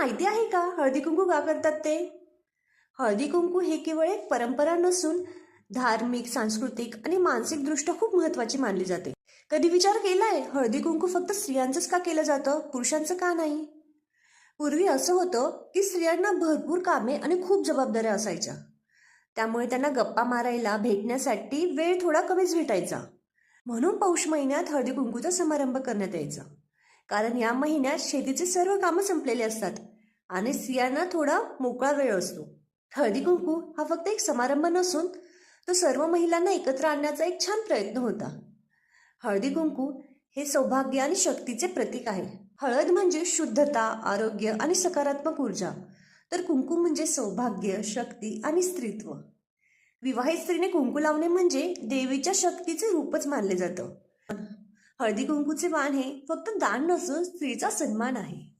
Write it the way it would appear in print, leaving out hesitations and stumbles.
माहिती आहे का हळदी कुंकू का करतात ते? हळदी कुंकू हे केवळ एक परंपरा नसून धार्मिक, सांस्कृतिक आणि मानसिक दृष्ट्या खूप महत्वाची मानली जाते. कधी विचार केलाय हळदी कुंकू फक्त स्त्रियांचंच का केलं जातं, पुरुषांचं का नाही? पूर्वी असं होतं की स्त्रियांना भरपूर कामे आणि खूप जबाबदाऱ्या असायच्या. त्यामुळे त्यांना गप्पा मारायला भेटण्यासाठी वेळ थोडा कमीच भेटायचा. म्हणून पौष महिन्यात हळदी कुंकूचा समारंभ करण्यात यायचा. कारण या महिन्यात शेतीचे सर्व कामं संपलेले असतात आणि स्त्रियांना थोडा मोकळा वेळ असतो. हळदी कुंकू हा फक्त एक समारंभ नसून तो सर्व महिलांना एकत्र आणण्याचा एक छान प्रयत्न होता. हळदी कुंकू हे सौभाग्य आणि शक्तीचे प्रतीक आहे. हळद म्हणजे शुद्धता, आरोग्य आणि सकारात्मक ऊर्जा, तर कुंकू म्हणजे सौभाग्य, शक्ती आणि स्त्रीत्व. विवाहित स्त्रीने कुंकू लावणे म्हणजे देवीच्या शक्तीचे रूपच मानले जातं. हळदी कुंकूचे वाण हे फक्त दान नसून स्त्रीचा सन्मान आहे.